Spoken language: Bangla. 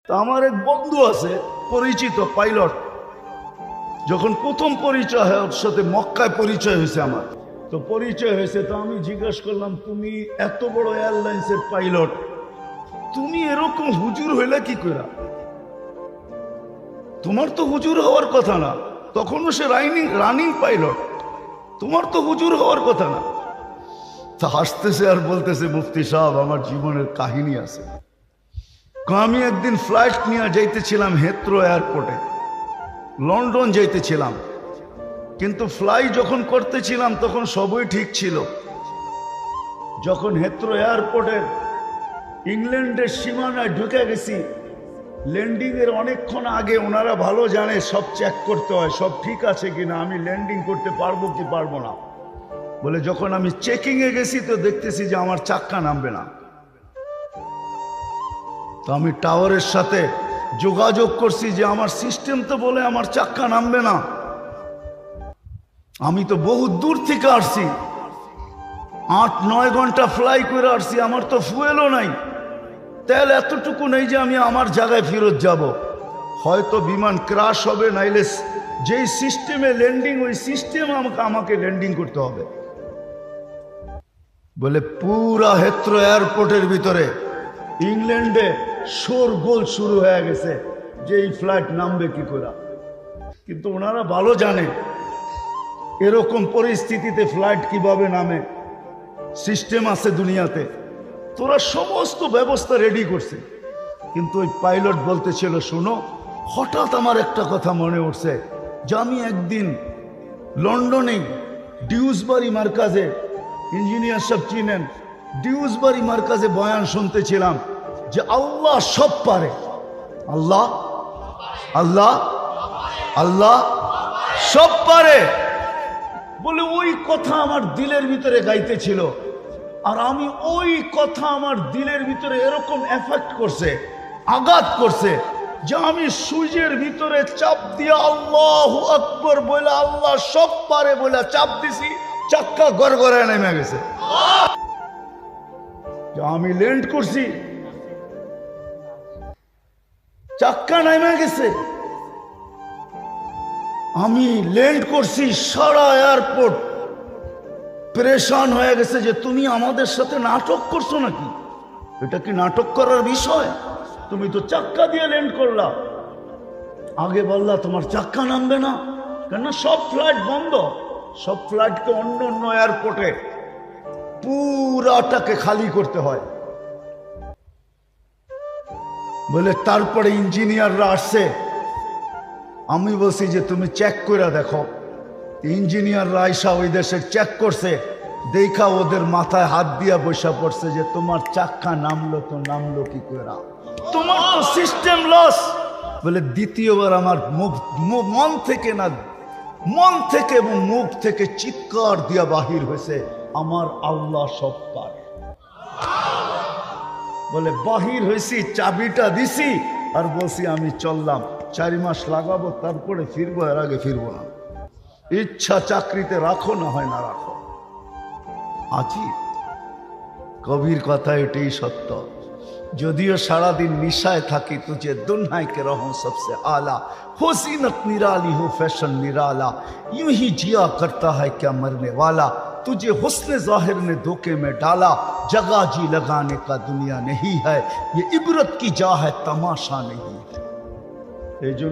তো আমার এক বন্ধু আছে পরিচিত পাইলট, যখন প্রথম পরিচয় হয় ওর সাথে মক্কায় পরিচয় হয়েছে আমার, তো পরিচয় হয়েছে, তো আমি জিজ্ঞাসা করলাম তুমি এত বড় এয়ারলাইন্সের পাইলট, তুমি এরকম হুজুর হইলা কি করে? তোমার তো হুজুর হওয়ার কথা না, তখনও সে রানিং পাইলট, তোমার তো হুজুর হওয়ার কথা না। তা হাসতেছে আর বলতেছে, মুফতি সাহেব আমার জীবনের কাহিনী আছে। আমি একদিন ফ্লাইট নিয়ে যাইতেছিলাম হেথ্রো এয়ারপোর্টে, লন্ডন যাইতেছিলাম, কিন্তু ফ্লাই যখন করতেছিলাম তখন সবই ঠিক ছিল। যখন হেথ্রো এয়ারপোর্টের ইংল্যান্ডের সীমানায় ঢুকে গেছি, ল্যান্ডিং এর অনেকক্ষণ আগে ওনারা ভালো জানে সব চেক করতে হয় সব ঠিক আছে কিনা, আমি ল্যান্ডিং করতে পারবো কি পারবো না। বলে যখন আমি চেকিং এ গেছি তো দেখতেছি যে আমার চাক্কা নামবে না। তো আমি টাওয়ারের সাথে যোগাযোগ করছি যে আমার সিস্টেম তো বলে আমার চাক্কা নামবে না, আমি তো বহু দূর থেকে আসছি, 8-9 ঘন্টা ফ্লাই করে আসছি, আমার তো ফুয়েলও নাই, তেল এতটুকু নেই যে আমি আমার জায়গায় ফেরত যাব। হয়তো বিমান ক্রাশ হবে, নাইলে যেই সিস্টেমে ল্যান্ডিং ওই সিস্টেম আমাকে ল্যান্ডিং করতে হবে। বলে পুরা হেথ্রো এয়ারপোর্টের ভিতরে ইংল্যান্ডে শোরগোল শুরু হয়ে গেছে যে এই ফ্লাইট নামবে কি করে। কিন্তু ওনারা ভালো জানে এরকম পরিস্থিতিতে ফ্লাইট কিভাবে নামে, সিস্টেম আছে দুনিয়াতে, তোরা সমস্ত ব্যবস্থা রেডি করছে। কিন্তু ওই পাইলট বলতেছিল, শোনো, হঠাৎ আমার একটা কথা মনে উঠছে যে আমি একদিন লন্ডনে ডিউসবারি মার্কাজে, ইঞ্জিনিয়ার সব চিনেন, ডিউসবারি মার্কাজে বয়ান শুনতেছিলাম যে আল্লাহ সব পারে, আল্লাহ আল্লাহ আল্লাহ সব পারে। বলে ওই কথা আমার দিলের ভিতরে গাইতেছিল, আর আমি ওই কথা আমার দিলের ভিতরে এরকম এফেক্ট করছে, আঘাত করছে যে আমি সূর্যের ভিতরে চাপ দিয়ে আল্লাহু আকবার বলে আল্লাহ সব পারে বলে চাপ দিছি, চাক্কা গড়গড়ায় নেমে গেছে। আমি ল্যান্ড করছি, চাক্কা নেমে গেছে, আমি ল্যান্ড করছি, সারা এয়ারপোর্ট পরেশান হয়ে গেছে যে তুমি আমাদের সাথে নাটক করছো নাকি, এটা কি নাটক করার বিষয়? তুমি তো চাক্কা দিয়ে ল্যান্ড করলা, আগে বললা তোমার চাক্কা নামবে না, কেন সব ফ্লাইট বন্ধ, সব ফ্লাইটকে অন্য অন্য এয়ারপোর্টে পুরাটাকে খালি করতে হয়। বলে তারপরে ইঞ্জিনিয়াররা আসছে, আমি বলছি যে তুমি চেক করে দেখো। ইঞ্জিনিয়াররা আইসা ওই দেশে চেক করছে, দেখা ওদের মাথায় হাত দিয়া বসা পড়ছে যে তোমার চাক্কা নামলো তো নামলো কি করে, তোমার তো সিস্টেম লস। বলে দ্বিতীয়বার আমার মন থেকে না, মন থেকে এবং মুখ থেকে চিৎকার দিয়া বাহির হয়েছে, আমার আল্লাহ সব পারে। বলে বাহির হয়েছি, চাবিটা দিছি আর বলছি আমি চললাম, 4 মাস লাগাবো তারপরে ফিরবো, এর আগে ফিরবো না। ইচ্ছা চাকরিতে রাখো, না হয় না রাখো। আছি কবির কথা এটাই সত্য। যদিও সারাদিন নিশায় থাকি, তুঝে দুনিয়ায় কে রহো সবসে আলা, हो जीनत निराली हो फैशन निराला, यूं ही जिया करता है क्या मरने वाला, तुझे हुस्न जाहिर ने धोखे में डाला, जगह जी लगाने का दुनिया नहीं है, ये इबरत की जा है तमाशा नहीं है।